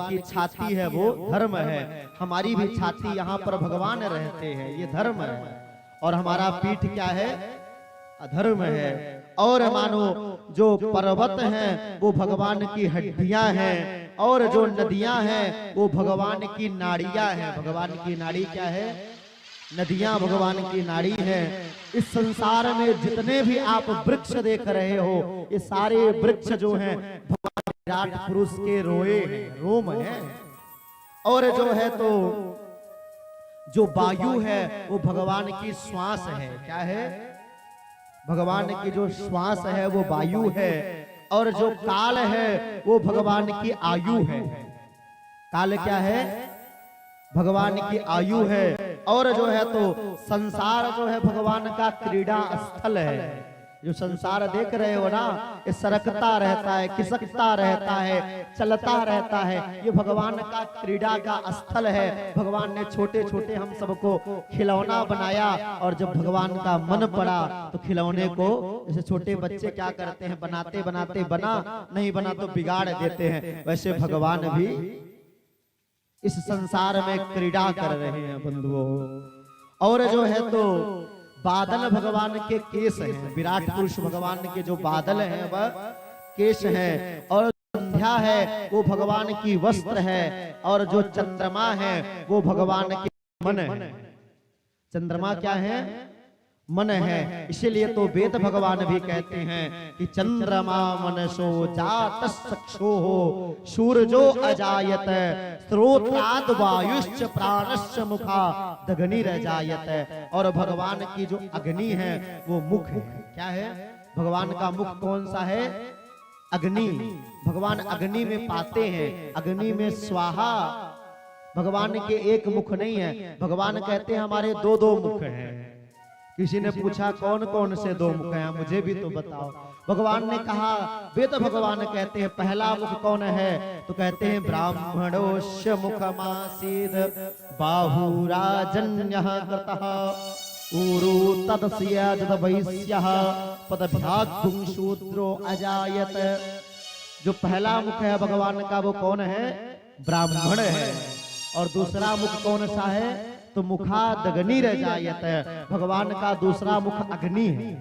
की छाती है वो धर्म है, हमारी भी छाती यहाँ पर भगवान रहते हैं, ये धर्म है। और हमारा पीठ क्या है? अधर्म है। और मानो जो पर्वत हैं वो भगवान की हड्डियां हैं, और जो नदियां हैं वो भगवान की नाड़ियां हैं। भगवान की नाड़ी क्या है? नदियां भगवान की नाड़ी है। इस संसार में जितने भी आप वृक्ष देख रहे हो, ये सारे वृक्ष जो हैं भगवान विराट पुरुष के रोए हैं, रोम है। और जो है तो जो वायु है वो भगवान की श्वास है। क्या है? भगवान की जो श्वास है वो वायु है। और जो काल है वो भगवान की आयु है। काल क्या है? भगवान की आयु है। और जो है तो संसार जो है भगवान का क्रीड़ा स्थल है। जो संसार देख रहे हो ना, ये सरकता रहता है, खिसकता रहता है, चलता रहता है, ये भगवान का क्रीड़ा का स्थल है। भगवान ने छोटे छोटे हम सबको खिलौना बनाया, और जब भगवान का मन पड़ा तो खिलौने को, जैसे छोटे बच्चे क्या करते हैं, बनाते बनाते बना नहीं बना तो बिगाड़ देते हैं, वैसे भगवान भी इस संसार में क्रीड़ा कर रहे हैं बंधुओं। और जो है तो बादल भगवान के केश हैं, विराट पुरुष भगवान के जो बादल हैं वह केश हैं। और संध्या है वो भगवान की वस्त्र है। और जो चंद्रमा है वो भगवान के मन है। चंद्रमा क्या है? मन है। इसीलिए तो वेद भगवान भी कहते हैं कि चंद्रमा मनसो जात चक्षो हो सूरजो अजायत स्रोत्राद वायुश्च प्राणश्च मुखा दग्नि रजायत। और भगवान की जो अग्नि है वो मुख है। क्या है? भगवान का मुख कौन सा है? अग्नि। भगवान अग्नि में पाते हैं। अग्नि में स्वाहा। भगवान के एक मुख नहीं है। भगवान कहते हैं हमारे दो दो मुख हैं। किसी ने पूछा कौन कौन से दो मुख हैं, मुझे भी तो बताओ। भगवान ने कहा, वेद भगवान कहते हैं पहला मुख कौन है? तो कहते हैं ब्राह्मणोस्य मुखमासीद बाहुराजन्यः कृतः ऊरू तदस्य जदवैस्यः पदभ्याग्धुं शूद्रो अजायत। जो पहला मुख है भगवान का वो कौन है? ब्राह्मण है। और दूसरा मुख कौन सा है? तो मुखादग्नि रजायत। भगवान का दूसरा मुख अग्नि है।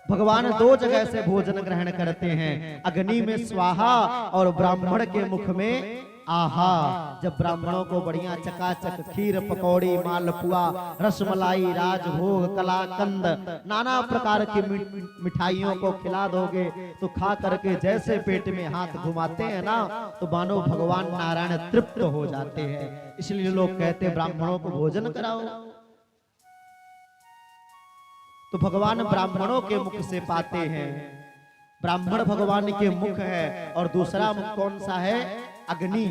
भगवान दो जगह से भोजन ग्रहण करते हैं, अग्नि में स्वाहा और ब्राह्मण के मुख में आहा। जब ब्राह्मणों को बढ़िया चकाचक खीर पकौड़ी मालपुआ रसमलाई राजभोग कलाकंद नाना प्रकार की मिठाइयों को खिला दोगे तो खा करके जैसे पेट में हाथ घुमाते हैं ना, तो मानो भगवान नारायण तृप्त हो जाते हैं। इसलिए लोग कहते हैं ब्राह्मणों को भोजन कराओ। तो भगवान ब्राह्मणों के मुख से पाते हैं। ब्राह्मण भगवान के मुख है। और दूसरा मुख कौन सा है? अग्नि।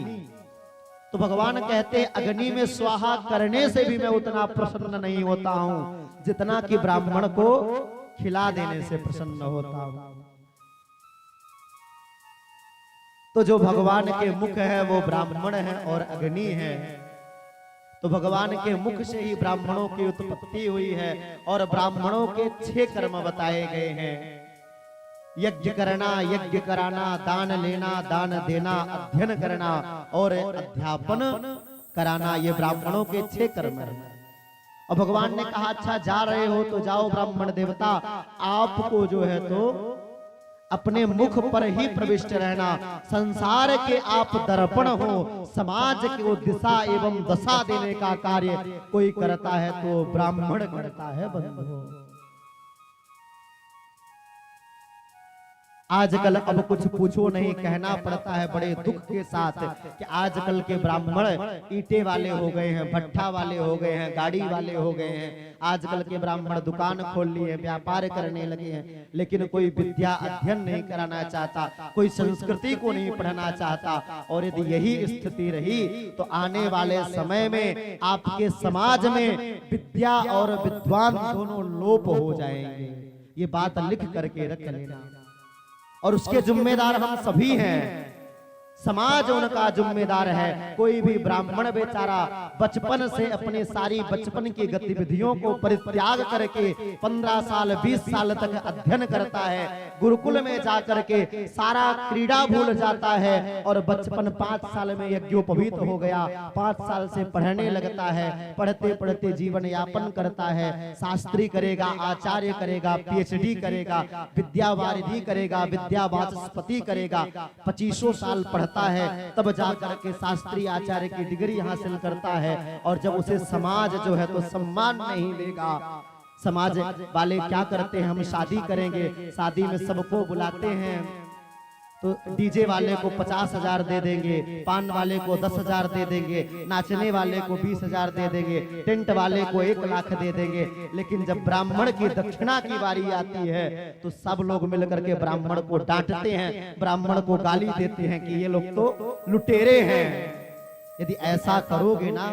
तो भगवान कहते अग्नि में स्वाहा करने से भी मैं उतना प्रसन्न नहीं होता हूं जितना कि ब्राह्मण को खिला देने से प्रसन्न होता हूं। तो जो भगवान के मुख है वो ब्राह्मण है और अग्नि है। तो भगवान के मुख से ही ब्राह्मणों की उत्पत्ति हुई है। और ब्राह्मणों के 6 कर्म बताए गए हैं। यज्ञ करना, यज्ञ कराना, दान लेना, दान देना, अध्ययन करना और अध्यापन कराना, ये ब्राह्मणों के 6 कर्म हैं। और भगवान ने कहा अच्छा जा रहे हो तो जाओ ब्राह्मण देवता, आपको जो है तो अपने मुख पर ही प्रविष्ट रहना। संसार के आप दर्पण हो, समाज को दिशा एवं दशा देने का कार्य कोई करता है तो ब्राह्मण करता है बंधु। आजकल अब कुछ पूछो नहीं, कहना पड़ता है बड़े दुख के साथ कि आजकल के ब्राह्मण ईंटे वाले हो गए हैं, भट्ठा वाले हो गए हैं, गाड़ी वाले हो गए हैं। आजकल के ब्राह्मण दुकान खोल लिए, व्यापार करने लगे हैं, लेकिन कोई विद्या अध्ययन नहीं कराना चाहता, कोई संस्कृति को नहीं पढ़ना चाहता। और यदि यही स्थिति रही तो आने वाले समय में आपके समाज में विद्या और विद्वान दोनों लोप हो जाएंगे। ये बात लिख करके रख लेना। और उसके जिम्मेदार हम सभी हैं। समाज उनका जिम्मेदार है। कोई भी ब्राह्मण बेचारा बचपन से अपनी सारी बचपन की गतिविधियों को परित्याग करके 15 साल 20 साल तक अध्ययन करता है, गुरुकुल में जाकर के सारा क्रीड़ा भूल जाता है और बचपन 5 साल में यज्ञोपवीत हो गया, 5 साल से पढ़ने लगता है, पढ़ते पढ़ते जीवन यापन करता है, शास्त्री करेगा, आचार्य करेगा, पीएचडी करेगा, विद्यावारिधि करेगा, विद्यावाचस्पति करेगा, 25 साल पढ़ता है, तब जाकर के शास्त्री आचार्य की डिग्री हासिल करता है। और जब उसे समाज जो है तो सम्मान नहीं देगा, समाज वाले क्या करते हैं, हम शादी करेंगे, शादी में सबको बुलाते हैं तो डीजे वाले को 50,000 दे देंगे, पान वाले को 10,000 दे देंगे, नाचने वाले को 20,000 दे देंगे, टेंट वाले को 1 लाख दे देंगे। लेकिन जब ब्राह्मण की दक्षिणा की बारी आती है तो सब लोग मिलकर के ब्राह्मण को डांटते हैं, ब्राह्मण को गाली देते हैं कि ये लोग तो लुटेरे हैं। यदि ऐसा करोगे ना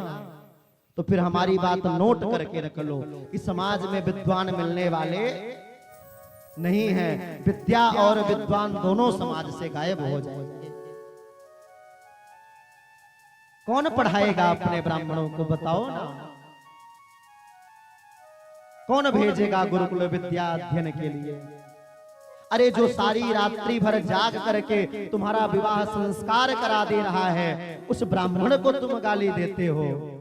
तो फिर हमारी बात नोट करके रख लो कि समाज में विद्वान मिलने वाले नहीं है, विद्या और विद्वान दोनों समाज से गायब हो जाएंगे। कौन पढ़ाएगा अपने ब्राह्मणों को, बताओ ना? कौन भेजेगा गुरुकुल विद्या अध्ययन के लिए? अरे जो सारी रात्रि भर जाग करके तुम्हारा विवाह संस्कार करा दे रहा है, उस ब्राह्मण को तुम गाली देते हो।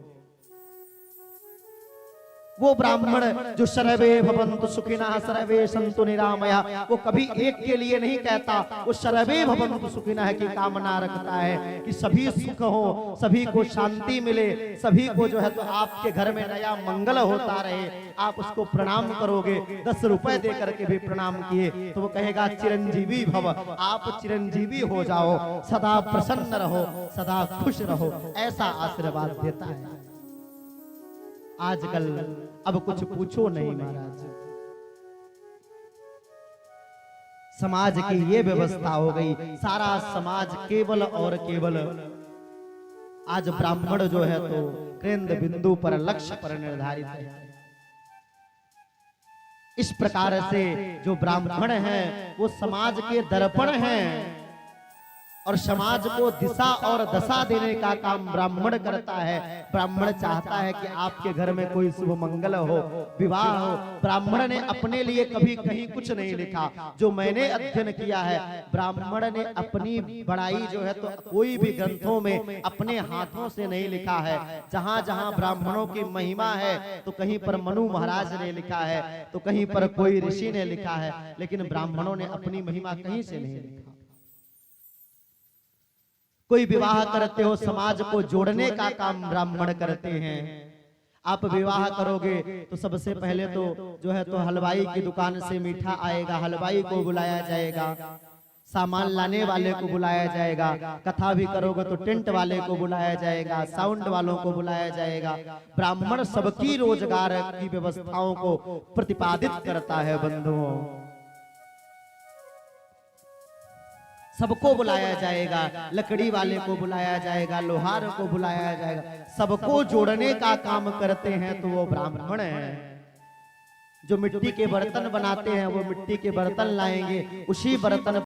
वो ब्राह्मण जो सर्वे भवन्तु सुखिनः सर्वे सन्तु निरामया, वो कभी एक के लिए नहीं कहता, वो सर्वे भवन्तु सुखिनः की कामना रखता है कि सभी सुख हो, सभी को शांति मिले, सभी को जो है तो आपके घर में नया मंगल होता रहे। आप उसको प्रणाम करोगे, 10 रुपए दे करके भी प्रणाम किए तो वो कहेगा चिरंजीवी भव, आप चिरंजीवी हो जाओ, सदा प्रसन्न रहो, सदा खुश रहो, ऐसा आशीर्वाद देता है। आजकल अब कुछ पूछो नहीं महाराज, समाज की ये व्यवस्था हो गई, सारा समाज केवल और केवल आज ब्राह्मण जो है तो केंद्र बिंदु पर, लक्ष्य पर निर्धारित है। इस प्रकार से जो ब्राह्मण हैं वो समाज के दर्पण हैं और समाज को दिशा और दशा देने का काम ब्राह्मण करता है। ब्राह्मण चाहता है कि आपके घर में कोई शुभ मंगल हो, विवाह हो। ब्राह्मण ने अपने लिए कभी कहीं कुछ नहीं लिखा, जो मैंने अध्ययन किया है, ब्राह्मण ने अपनी बड़ाई जो है तो कोई भी ग्रंथों में अपने हाथों से नहीं लिखा है। जहां जहां ब्राह्मणों की महिमा है तो कहीं पर मनु महाराज ने लिखा है, तो कहीं पर कोई ऋषि ने लिखा है, लेकिन ब्राह्मणों ने अपनी महिमा कहीं से नहीं लिखा। कोई विवाह करते हो, समाज को जोड़ने का काम ब्राह्मण करते हैं। आप विवाह करोगे तो सबसे पहले तो जो है तो हलवाई की दुकान से मीठा आएगा, हलवाई को बुलाया जाएगा, सामान लाने वाले को बुलाया जाएगा, कथा भी करोगे तो टेंट वाले को बुलाया जाएगा, साउंड वालों को बुलाया जाएगा। ब्राह्मण सबकी रोजगार की व्यवस्थाओं को प्रतिपादित करता है बंधुओं। सबको बुलाया जाएगा, लकड़ी वाले को बुलाया जाएगा, लोहार को बुलाया जाएगा, सबको जोड़ने का काम करते हैं तो वो ब्राह्मण हैं। जो मिट्टी के बर्तन बनाते हैं वो मिट्टी के बर्तन लाएंगे, उसी बर्तन